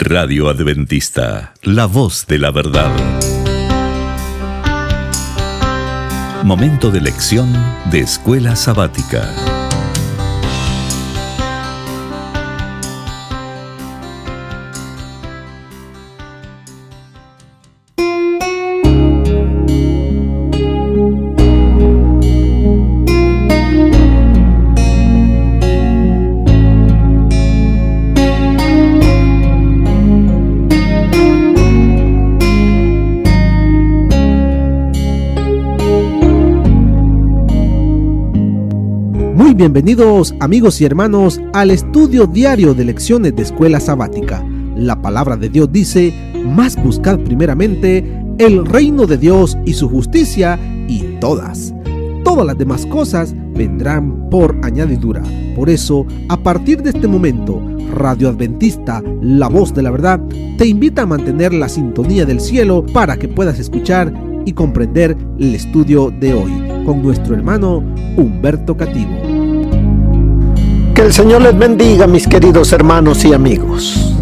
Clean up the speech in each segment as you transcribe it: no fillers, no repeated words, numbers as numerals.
Radio Adventista, la voz de la verdad. Momento de lección de Escuela Sabática. Bienvenidos amigos y hermanos al estudio diario de lecciones de Escuela Sabática. La palabra de Dios dice: mas buscad primeramente el reino de Dios y su justicia, y todas las demás cosas vendrán por añadidura. Por eso, a partir de este momento, Radio Adventista, la voz de la verdad, te invita a mantener la sintonía del cielo para que puedas escuchar y comprender el estudio de hoy con nuestro hermano Humberto Cativo. Que el Señor les bendiga, mis queridos hermanos y amigos.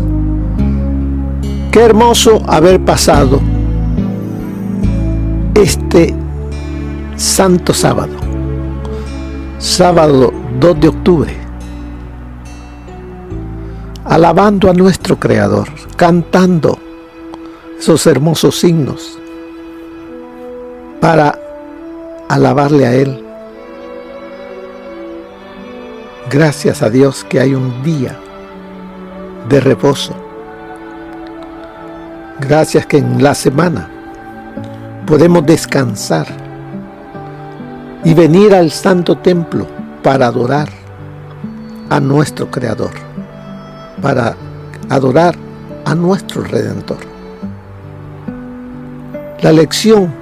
Qué hermoso haber pasado este santo sábado, sábado 2 de octubre, alabando a nuestro Creador, cantando esos hermosos himnos para alabarle a Él. Gracias a Dios que hay un día de reposo. Gracias que en la semana podemos descansar y venir al Santo Templo para adorar a nuestro Creador, para adorar a nuestro Redentor. La lección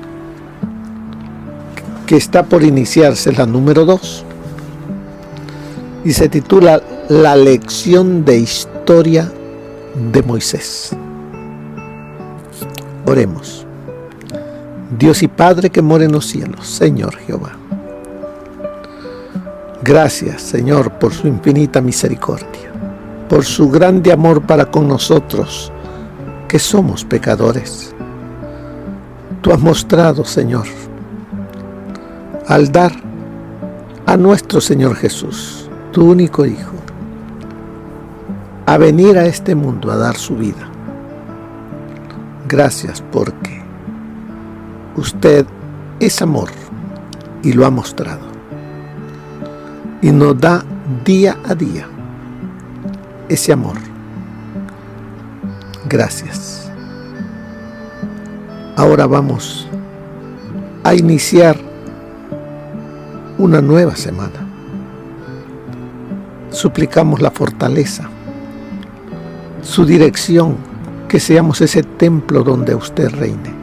que está por iniciarse es la número 2. Y se titula La lección de historia de Moisés. Oremos. Dios y Padre que mora en los cielos, Señor Jehová. Gracias, Señor, por su infinita misericordia, por su grande amor para con nosotros, que somos pecadores. Tú has mostrado, Señor, al dar a nuestro Señor Jesús, tu único Hijo, a venir a este mundo a dar su vida. Gracias porque usted es amor y lo ha mostrado. Y nos da día a día ese amor. Gracias. Ahora vamos a iniciar una nueva semana. Suplicamos la fortaleza, su dirección, que seamos ese templo donde usted reine.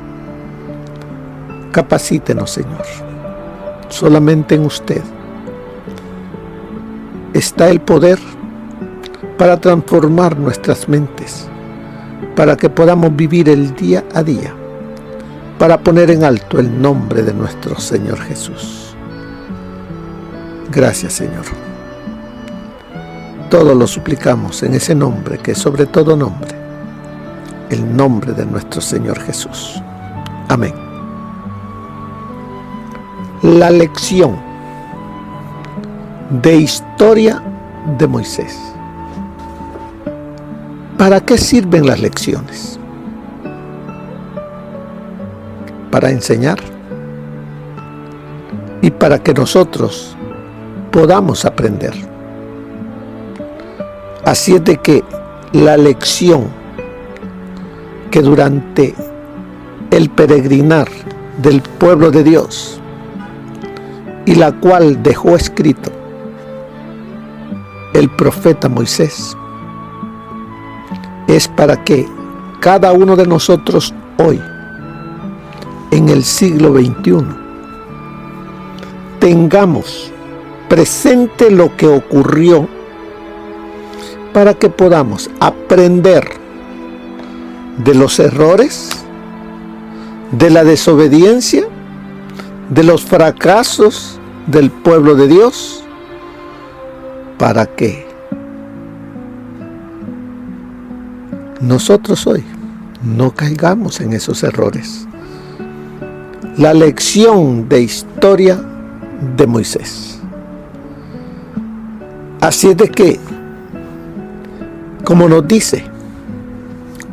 Capacítenos, Señor. Solamente en usted está el poder para transformar nuestras mentes, para que podamos vivir el día a día, para poner en alto el nombre de nuestro Señor Jesús. Gracias, Señor. Todo lo suplicamos en ese nombre que es sobre todo nombre, el nombre de nuestro Señor Jesús. Amén. La lección de historia de Moisés. ¿Para qué sirven las lecciones? Para enseñar y para que nosotros podamos aprender. Así es de que la lección que durante el peregrinar del pueblo de Dios, y la cual dejó escrito el profeta Moisés, es para que cada uno de nosotros hoy, en el siglo XXI, tengamos presente lo que ocurrió, para que podamos aprender de los errores, de la desobediencia, de los fracasos del pueblo de Dios, para que nosotros hoy no caigamos en esos errores. La lección de historia de Moisés. Así es de que, como nos dice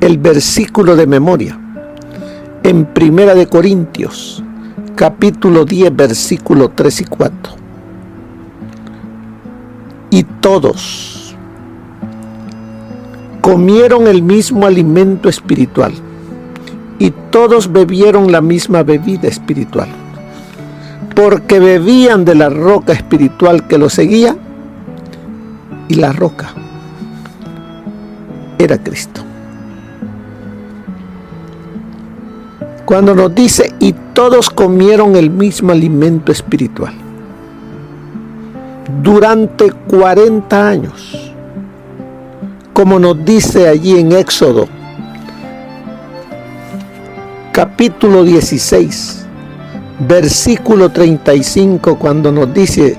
el versículo de memoria en 1 de Corintios, capítulo 10, versículo 3 y 4. Y todos comieron el mismo alimento espiritual, y todos bebieron la misma bebida espiritual, porque bebían de la roca espiritual que los seguía, y la roca era Cristo. Cuando nos dice, y todos comieron el mismo alimento espiritual, durante 40 años, como nos dice allí en Éxodo, capítulo 16, versículo 35, cuando nos dice,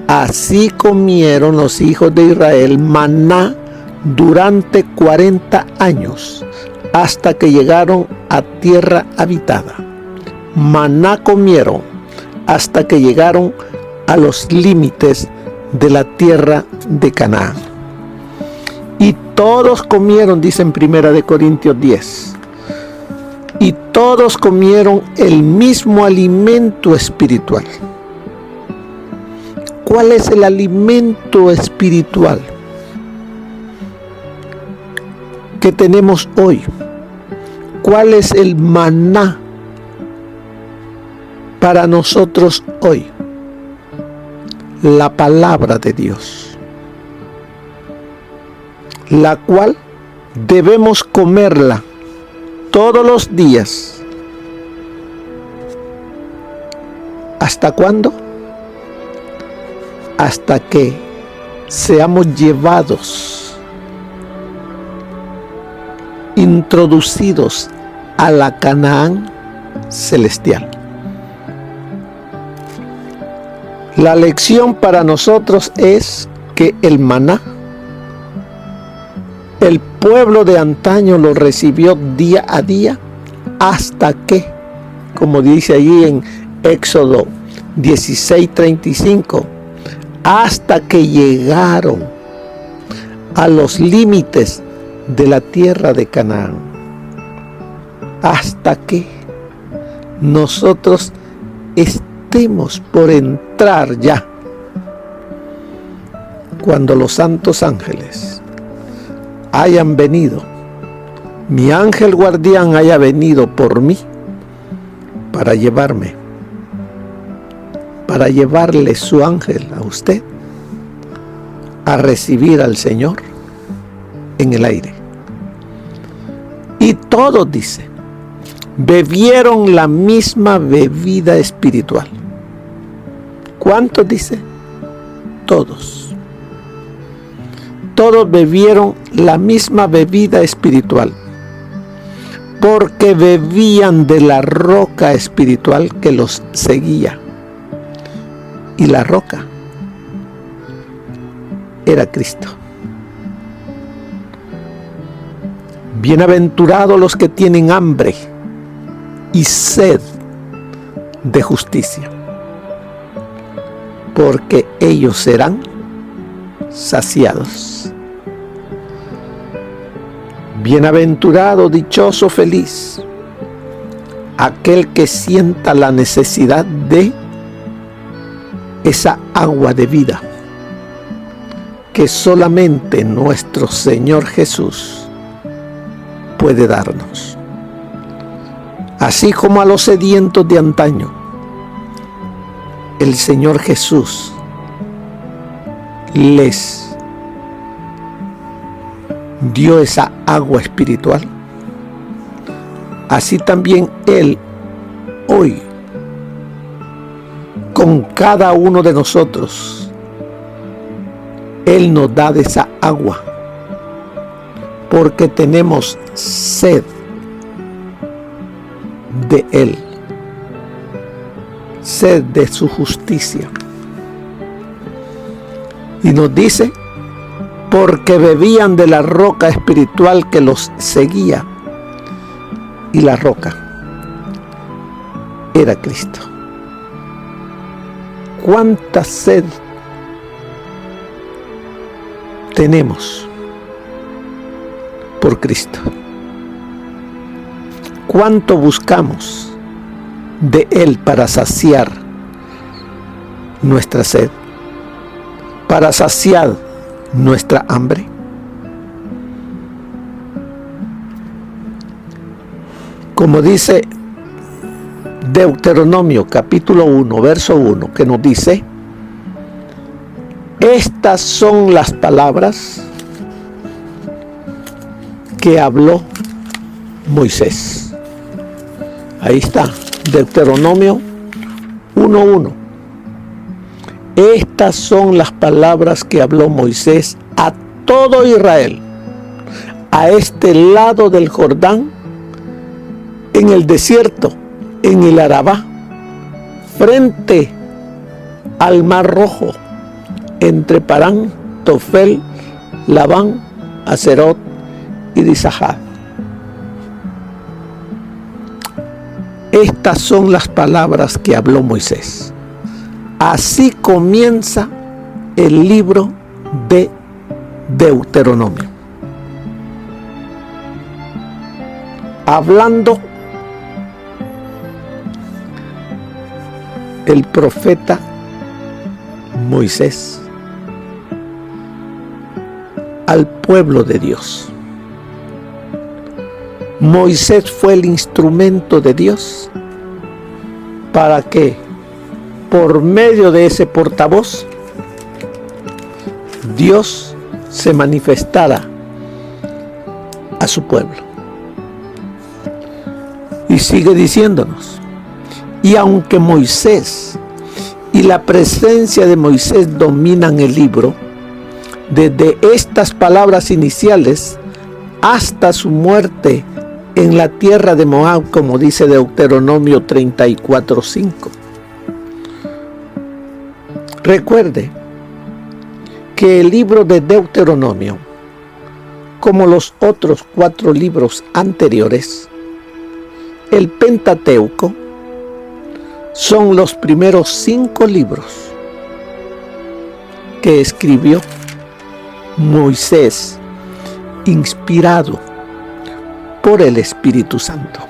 así comieron los hijos de Israel maná durante 40 años, hasta que llegaron a tierra habitada. Maná comieron hasta que llegaron a los límites de la tierra de Canaán. Y todos comieron, dice en 1 de Corintios 10, y todos comieron el mismo alimento espiritual. ¿Cuál es el alimento espiritual que tenemos hoy? ¿Cuál es el maná para nosotros hoy? La palabra de Dios, la cual debemos comerla todos los días. ¿Hasta cuándo? Hasta que seamos llevados, introducidos a la Canaán celestial. La lección para nosotros es que el maná, el pueblo de antaño lo recibió día a día, hasta que, como dice allí en Éxodo 16:35, hasta que llegaron a los límites de la tierra de Canaán, hasta que nosotros estemos por entrar ya, cuando los santos ángeles hayan venido, mi ángel guardián haya venido por mí para llevarme, para llevarle su ángel a usted a recibir al Señor en el aire. Y todos, dice, bebieron la misma bebida espiritual. ¿Cuántos dice? Todos. Todos bebieron la misma bebida espiritual, porque bebían de la roca espiritual que los seguía. Y la roca era Cristo. Bienaventurados los que tienen hambre y sed de justicia, porque ellos serán saciados. Bienaventurado, dichoso, feliz, aquel que sienta la necesidad de esa agua de vida que solamente nuestro Señor Jesús puede darnos. Así como a los sedientos de antaño, el Señor Jesús les dio esa agua espiritual, así también Él hoy, con cada uno de nosotros, Él nos da de esa agua, porque tenemos sed de Él, sed de su justicia. Y nos dice porque bebían de la roca espiritual que los seguía, y la roca era Cristo. ¿Cuánta sed tenemos por Cristo? ¿Cuánto buscamos de Él para saciar nuestra sed, para saciar nuestra hambre? Como dice Deuteronomio capítulo 1, verso 1, que nos dice: estas son las palabras que habló Moisés. Ahí está, Deuteronomio 1:1. Estas son las palabras que habló Moisés a todo Israel, a este lado del Jordán, en el desierto, en el Arabá, frente al Mar Rojo, entre Parán, Tofel, Labán, Acerot y Disahad. Estas son las palabras que habló Moisés. Así comienza el libro de Deuteronomio. Hablando el profeta Moisés al pueblo de Dios. Moisés fue el instrumento de Dios para que, por medio de ese portavoz, Dios se manifestara a su pueblo. Y sigue diciéndonos: y aunque Moisés y la presencia de Moisés dominan el libro, desde estas palabras iniciales hasta su muerte en la tierra de Moab, como dice Deuteronomio 34:5. Recuerde que el libro de Deuteronomio, como los otros 4 libros anteriores, el Pentateuco, son los primeros 5 libros que escribió Moisés, inspirado por el Espíritu Santo.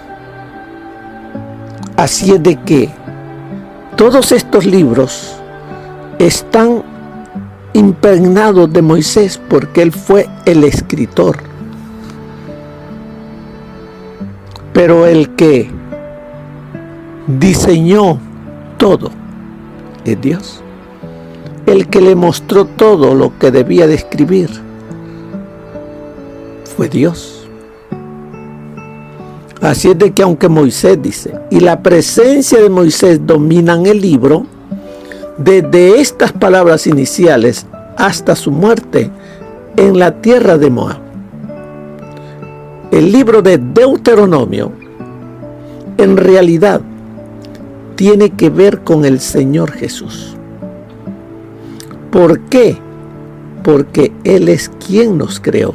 Así es de que todos estos libros están impregnados de Moisés, porque él fue el escritor. Pero el que diseñó todo es Dios. El que le mostró todo lo que debía de escribir fue Dios. Así es de que aunque Moisés dice, y la presencia de Moisés dominan el libro, desde estas palabras iniciales hasta su muerte en la tierra de Moab, el libro de Deuteronomio en realidad tiene que ver con el Señor Jesús. ¿Por qué? Porque Él es quien nos creó.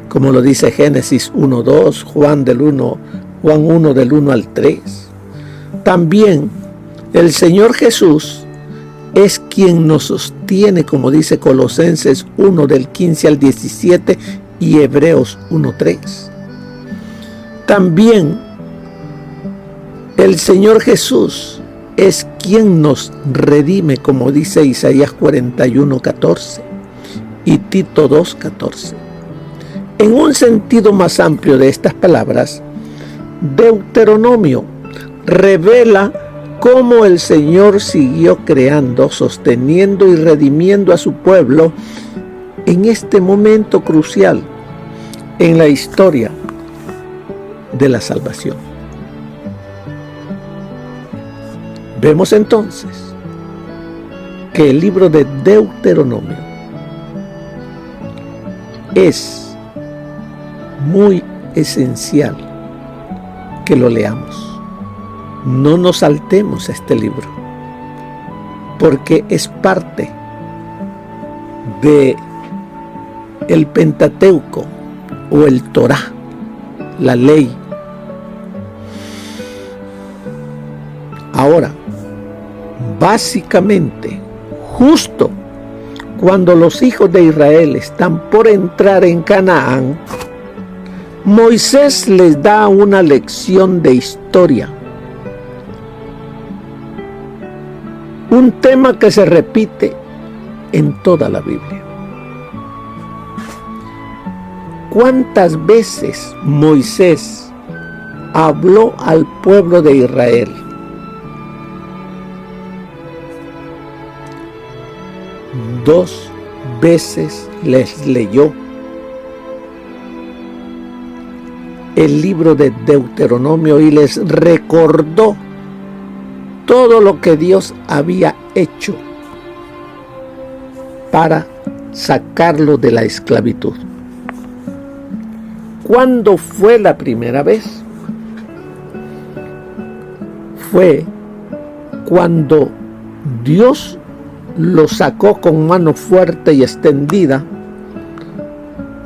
Como lo dice Génesis 1:2, Juan 1 del 1 al 3. También el Señor Jesús es quien nos sostiene, como dice Colosenses 1 del 15 al 17 y Hebreos 1:3. También el Señor Jesús es quien nos redime, como dice Isaías 41:14 y Tito 2:14. En un sentido más amplio de estas palabras, Deuteronomio revela cómo el Señor siguió creando, sosteniendo y redimiendo a su pueblo en este momento crucial en la historia de la salvación. Vemos entonces que el libro de Deuteronomio es muy esencial que lo leamos. No nos saltemos este libro, porque es parte de el Pentateuco o el Torá, la ley. Ahora, básicamente, justo cuando los hijos de Israel están por entrar en Canaán, Moisés les da una lección de historia. Un tema que se repite en toda la Biblia. ¿Cuántas veces Moisés habló al pueblo de Israel? Dos veces les leyó el libro de Deuteronomio y les recordó todo lo que Dios había hecho para sacarlo de la esclavitud. ¿Cuándo fue la primera vez? Fue cuando Dios lo sacó con mano fuerte y extendida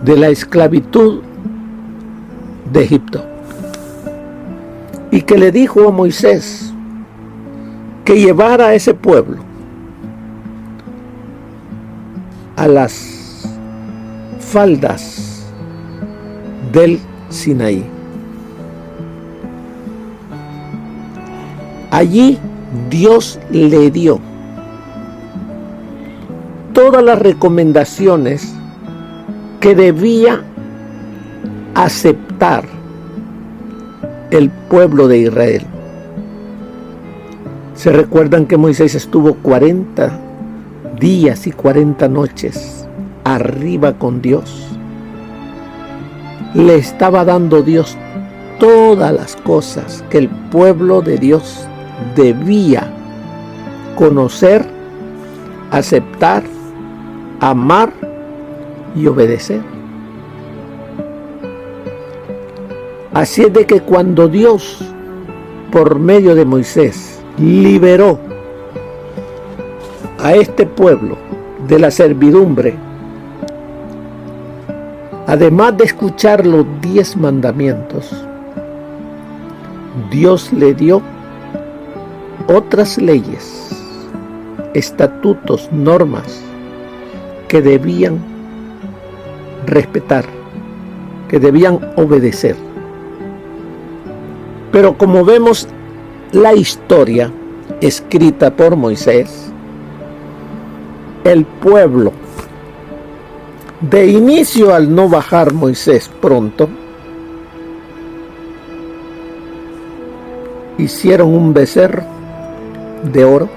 de la esclavitud de Egipto. Y que le dijo a Moisés que llevara a ese pueblo a las faldas del Sinaí. Allí Dios le dio todas las recomendaciones que debía aceptar el pueblo de Israel. ¿Se recuerdan que Moisés estuvo 40 días y 40 noches arriba con Dios? Le estaba dando Dios todas las cosas que el pueblo de Dios debía conocer, aceptar, amar y obedecer. Así es de que cuando Dios, por medio de Moisés, liberó a este pueblo de la servidumbre, además de escuchar los 10 mandamientos, Dios le dio otras leyes, estatutos, normas que debían respetar, que debían obedecer. Pero como vemos la historia escrita por Moisés, el pueblo, de inicio, al no bajar Moisés pronto, hicieron un becerro de oro,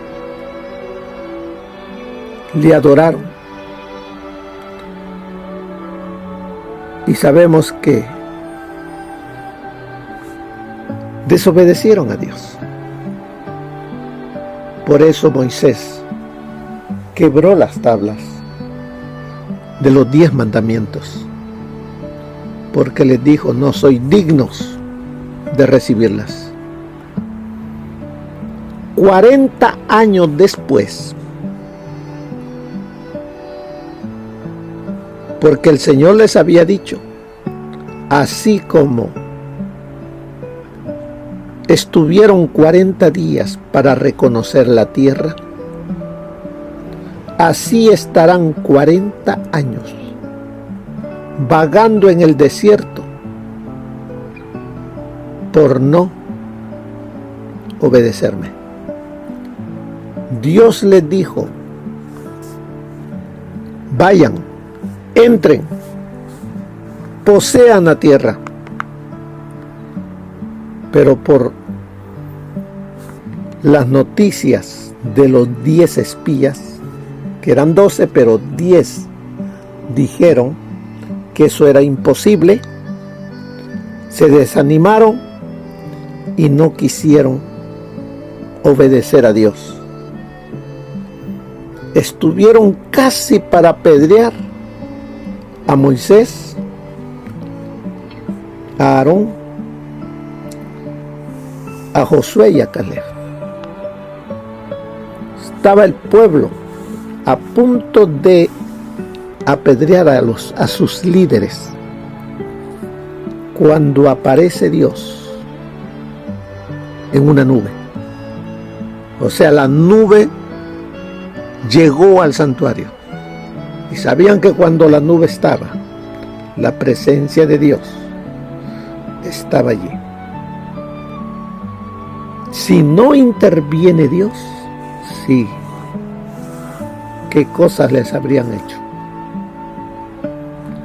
le adoraron, y sabemos que desobedecieron a Dios. Por eso Moisés quebró las tablas de los 10 mandamientos, porque les dijo: no soy dignos de recibirlas. 40 años después, porque el Señor les había dicho: así como estuvieron 40 días para reconocer la tierra, así estarán 40 años vagando en el desierto por no obedecerme. Dios les dijo: vayan, entren, posean la tierra. Pero por las noticias de los 10 espías, que eran 12, pero 10 dijeron que eso era imposible, se desanimaron y no quisieron obedecer a Dios. Estuvieron casi para apedrear a Moisés, a Aarón, a Josué y a Caleb. Estaba el pueblo a punto de apedrear a sus líderes, cuando aparece Dios en una nube. O sea, la nube llegó al santuario. Y sabían que cuando la nube estaba, la presencia de Dios estaba allí. Si no interviene Dios, sí, ¿qué cosas les habrían hecho?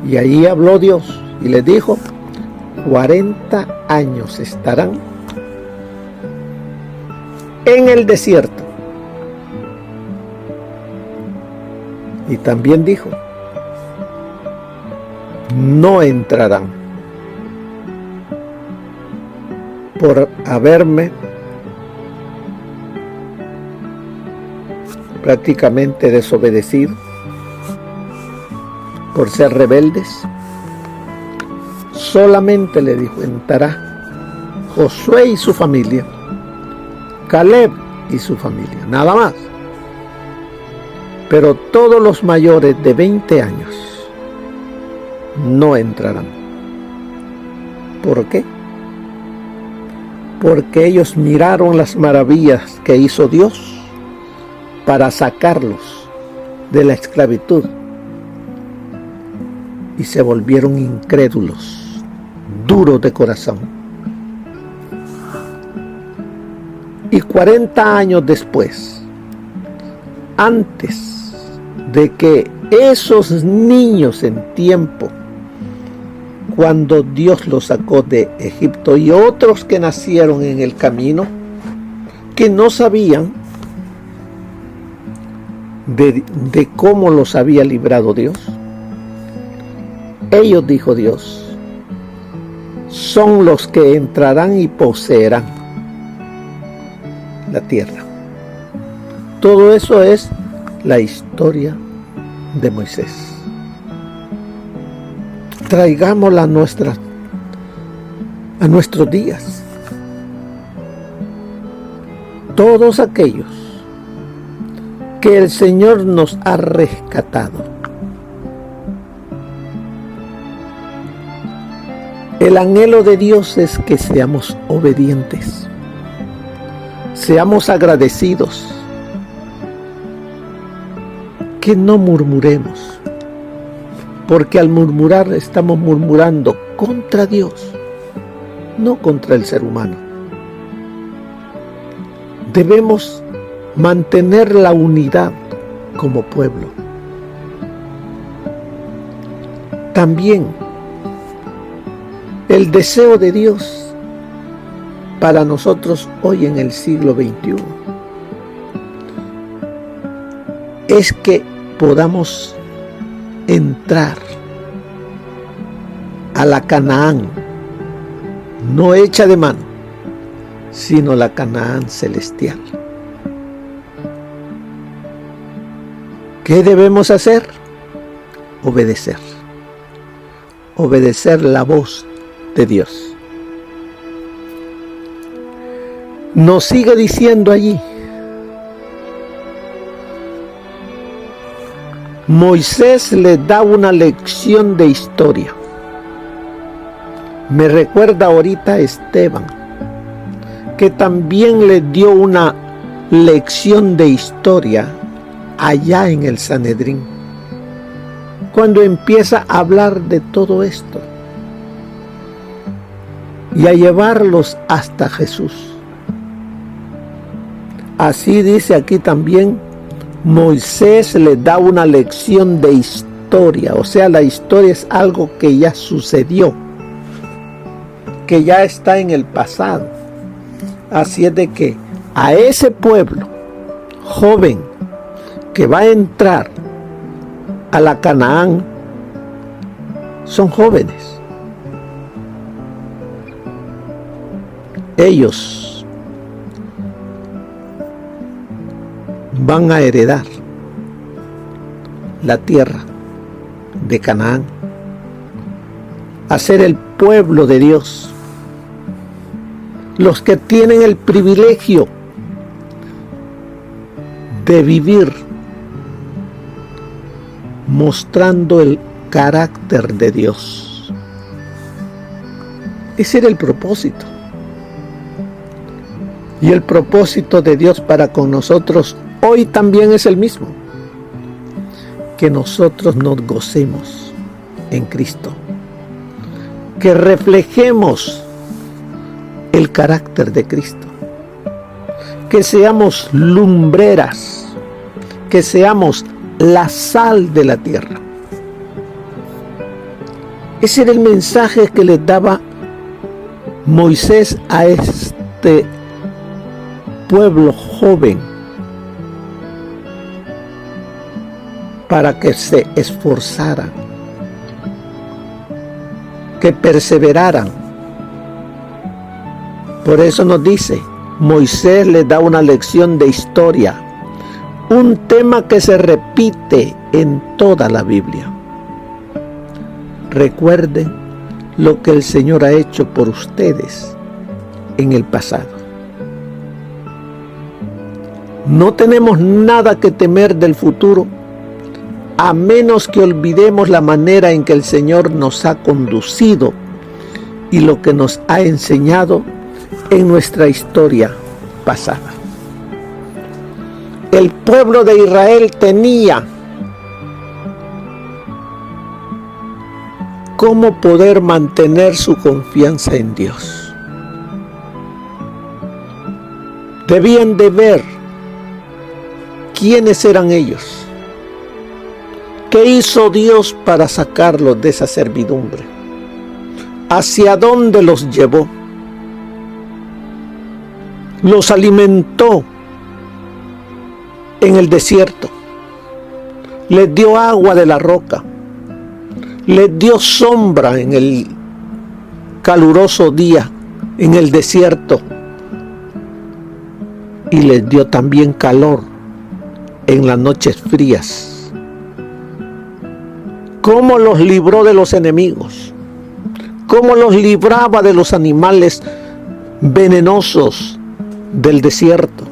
Y ahí habló Dios y les dijo: 40 años estarán en el desierto. Y también dijo: no entrarán, por haberme prácticamente desobedecido, por ser rebeldes. Solamente, le dijo, entrará Josué y su familia, Caleb y su familia, nada más. Pero todos los mayores de 20 años no entrarán. ¿Por qué? Porque ellos miraron las maravillas que hizo Dios para sacarlos de la esclavitud y se volvieron incrédulos, duros de corazón. Y 40 años después, antes de que esos niños en tiempo, cuando Dios los sacó de Egipto, y otros que nacieron en el camino, que no sabían de cómo los había librado Dios, ellos, dijo Dios, son los que entrarán y poseerán la tierra. Todo eso es la historia de Moisés. Traigámosla a nuestros días. Todos aquellos que el Señor nos ha rescatado, el anhelo de Dios es que seamos obedientes, seamos agradecidos, que no murmuremos, porque al murmurar estamos murmurando contra Dios, no contra el ser humano. Debemos mantener la unidad como pueblo. También el deseo de Dios para nosotros hoy en el siglo XXI es que podamos entrar a la Canaán, no hecha de mano, sino la Canaán celestial. ¿Qué debemos hacer? Obedecer. Obedecer la voz de Dios. Nos sigue diciendo allí: Moisés le da una lección de historia. Me recuerda ahorita a Esteban, que también le dio una lección de historia allá en el Sanedrín, cuando empieza a hablar de todo esto y a llevarlos hasta Jesús. Así dice aquí también: Moisés le da una lección de historia. O sea, la historia es algo que ya sucedió, que ya está en el pasado. Así es de que a ese pueblo joven que va a entrar a la Canaán, son jóvenes. Ellos van a heredar la tierra de Canaán, a ser el pueblo de Dios, los que tienen el privilegio de vivir mostrando el carácter de Dios. Ese era el propósito. Y el propósito de Dios para con nosotros hoy también es el mismo. Que nosotros nos gocemos en Cristo. Que reflejemos el carácter de Cristo. Que seamos lumbreras. Que seamos la sal de la tierra. Ese era el mensaje que les daba Moisés a este pueblo joven, para que se esforzaran, que perseveraran. Por eso nos dice, Moisés les da una lección de historia, un tema que se repite en toda la Biblia. Recuerden lo que el Señor ha hecho por ustedes en el pasado. No tenemos nada que temer del futuro, a menos que olvidemos la manera en que el Señor nos ha conducido y lo que nos ha enseñado en nuestra historia pasada. El pueblo de Israel tenía cómo poder mantener su confianza en Dios. Debían de ver quiénes eran ellos. ¿Qué hizo Dios para sacarlos de esa servidumbre? ¿Hacia dónde los llevó? Los alimentó en el desierto. Les dio agua de la roca. Les dio sombra en el caluroso día, en el desierto. Y les dio también calor en las noches frías. ¿Cómo los libró de los enemigos? ¿Cómo los libraba de los animales venenosos del desierto?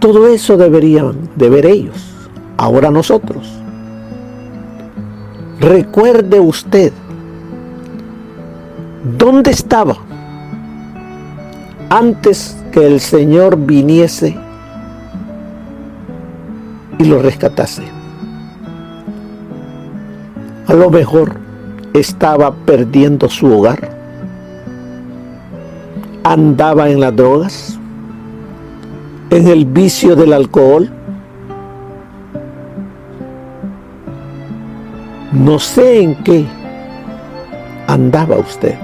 Todo eso deberían de ver ellos, ahora nosotros. Recuerde usted, ¿dónde estaba antes que el Señor viniese y lo rescatase? A lo mejor estaba perdiendo su hogar, andaba en las drogas, en el vicio del alcohol. No sé en qué andaba usted,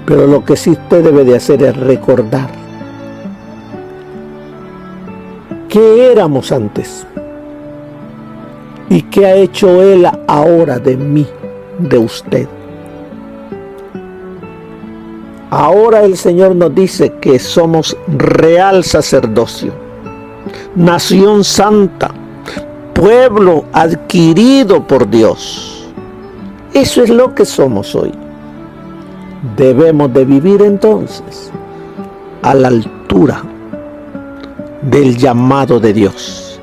pero lo que sí usted debe de hacer es recordar qué éramos antes y qué ha hecho Él ahora de mí, de usted. Ahora el Señor nos dice que somos real sacerdocio, nación santa, pueblo adquirido por Dios. Eso es lo que somos hoy. Debemos de vivir entonces a la altura del llamado de Dios,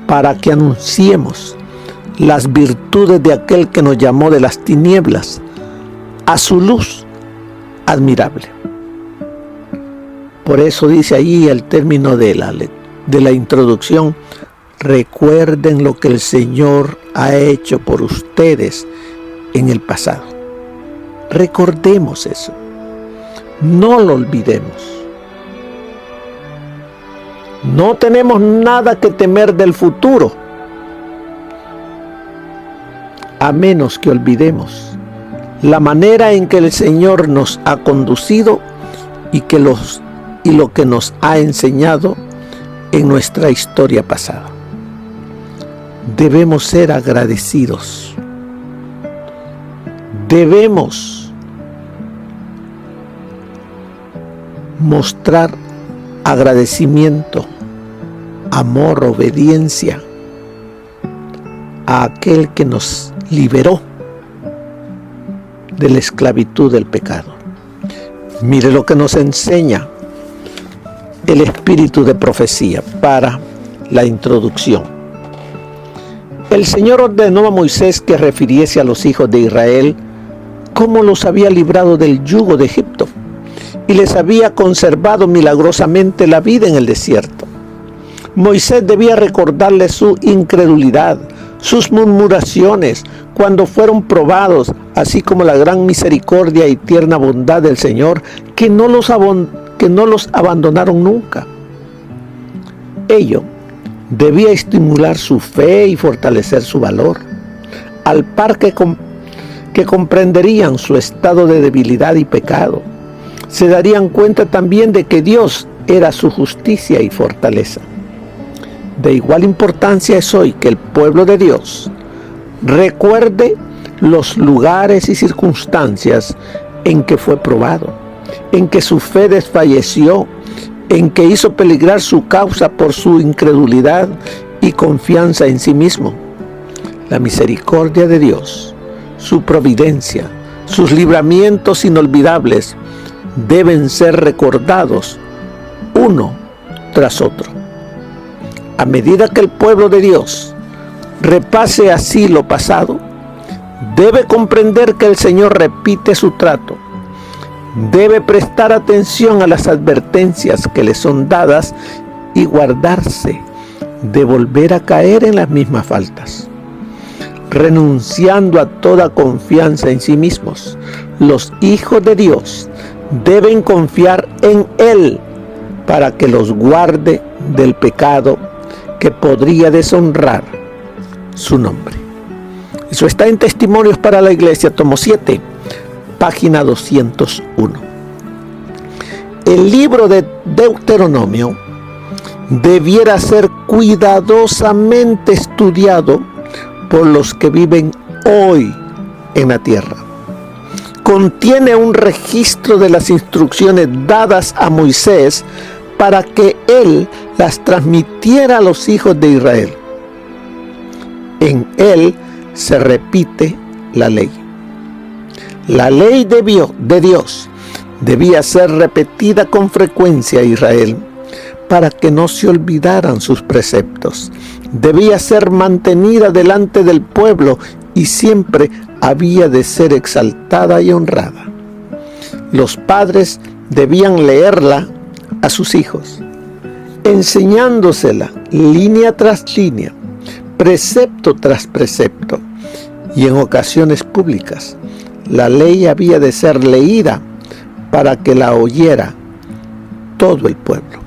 para que anunciemos las virtudes de aquel que nos llamó de las tinieblas a su luz admirable. Por eso dice allí al término de la introducción: recuerden lo que el Señor ha hecho por ustedes en el pasado. Recordemos eso. No lo olvidemos. No tenemos nada que temer del futuro, a menos que olvidemos la manera en que el Señor nos ha conducido y lo que nos ha enseñado en nuestra historia pasada. Debemos ser agradecidos. Debemos mostrar agradecimiento, amor, obediencia a aquel que nos liberó de la esclavitud del pecado. Mire lo que nos enseña el espíritu de profecía para la introducción. El Señor ordenó a Moisés que refiriese a los hijos de Israel cómo los había librado del yugo de Egipto y les había conservado milagrosamente la vida en el desierto. Moisés debía recordarles su incredulidad, sus murmuraciones cuando fueron probados, así como la gran misericordia y tierna bondad del Señor que no los abandonaron nunca. Ello debía estimular su fe y fortalecer su valor, al par que comprenderían su estado de debilidad y pecado. Se darían cuenta también de que Dios era su justicia y fortaleza. De igual importancia es hoy que el pueblo de Dios recuerde los lugares y circunstancias en que fue probado, en que su fe desfalleció, en que hizo peligrar su causa por su incredulidad y confianza en sí mismo. La misericordia de Dios, su providencia, sus libramientos inolvidables deben ser recordados uno tras otro. A medida que el pueblo de Dios repase así lo pasado, debe comprender que el Señor repite su trato. Debe prestar atención a las advertencias que le son dadas y guardarse de volver a caer en las mismas faltas. Renunciando a toda confianza en sí mismos, los hijos de Dios deben confiar en Él para que los guarde del pecado que podría deshonrar su nombre. Eso está en Testimonios para la Iglesia, tomo 7, página 201. El libro de Deuteronomio debiera ser cuidadosamente estudiado por los que viven hoy en la tierra. Contiene un registro de las instrucciones dadas a Moisés para que él las transmitiera a los hijos de Israel. En él se repite la ley. La ley de Dios debía ser repetida con frecuencia a Israel para que no se olvidaran sus preceptos. Debía ser mantenida delante del pueblo y siempre había de ser exaltada y honrada. Los padres debían leerla a sus hijos, enseñándosela línea tras línea, precepto tras precepto, y en ocasiones públicas. La ley había de ser leída para que la oyera todo el pueblo.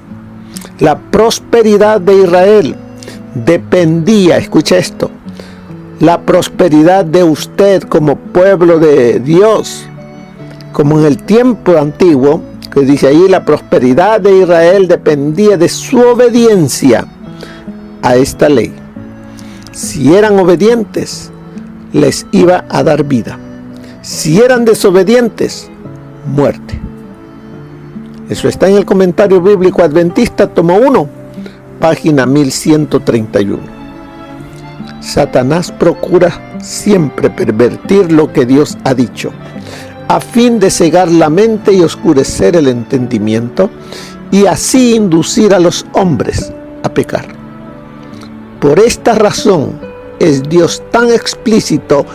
La prosperidad de Israel dependía, escucha esto, la prosperidad de usted como pueblo de Dios, como en el tiempo antiguo, que dice ahí, la prosperidad de Israel dependía de su obediencia a esta ley. Si eran obedientes, les iba a dar vida. Si eran desobedientes, muerte. Eso está en el Comentario Bíblico Adventista, tomo 1, página 1131. Satanás procura siempre pervertir lo que Dios ha dicho, a fin de cegar la mente y oscurecer el entendimiento, y así inducir a los hombres a pecar. Por esta razón es Dios tan explícito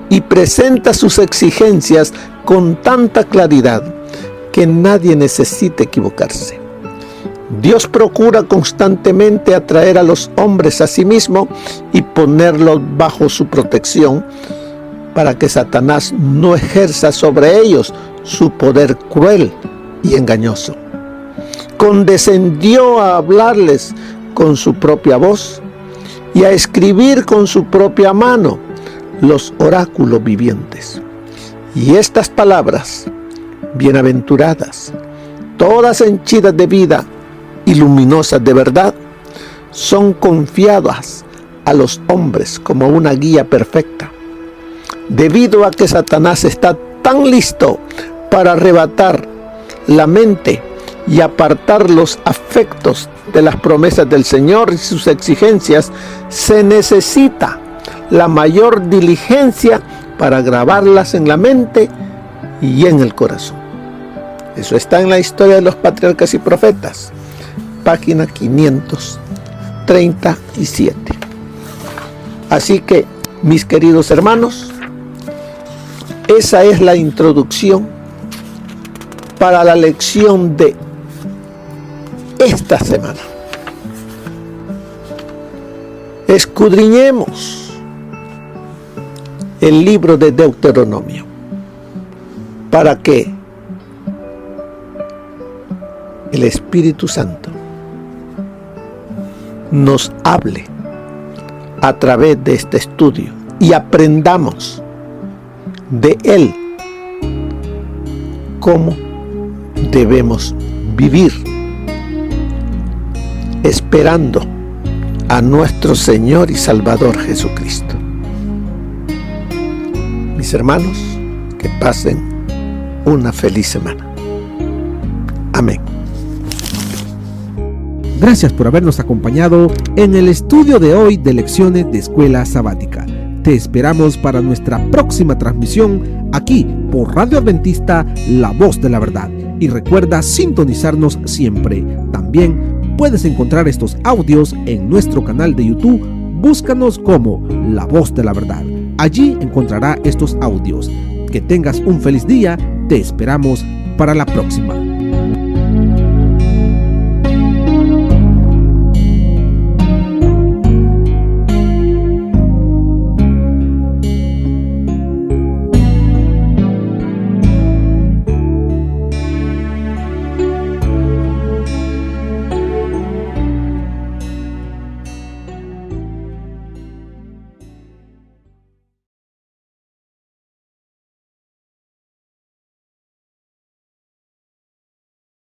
y presenta sus exigencias con tanta claridad que nadie necesita equivocarse. Dios procura constantemente atraer a los hombres a sí mismo y ponerlos bajo su protección para que Satanás no ejerza sobre ellos su poder cruel y engañoso. Condescendió a hablarles con su propia voz y a escribir con su propia mano los oráculos vivientes. Y estas palabras, bienaventuradas, todas henchidas de vida y luminosas de verdad, son confiadas a los hombres como una guía perfecta. Debido a que Satanás está tan listo para arrebatar la mente y apartar los afectos de las promesas del Señor y sus exigencias, se necesita la mayor diligencia para grabarlas en la mente y en el corazón. Eso está en la Historia de los Patriarcas y Profetas, página 500 37. Así que, mis queridos hermanos, esa es la introducción para la lección de esta semana. Escudriñemos el libro de Deuteronomio para que el Espíritu Santo nos hable a través de este estudio y aprendamos de él cómo debemos vivir, esperando a nuestro Señor y Salvador Jesucristo. Mis hermanos, que pasen una feliz semana. Amén. Gracias por habernos acompañado en el estudio de hoy de lecciones de Escuela Sabática. Te esperamos para nuestra próxima transmisión aquí por Radio Adventista, La Voz de la Verdad. Y recuerda sintonizarnos siempre. También puedes encontrar estos audios en nuestro canal de YouTube. Búscanos como La Voz de la Verdad. Allí encontrará estos audios. Que tengas un feliz día. Te esperamos para la próxima.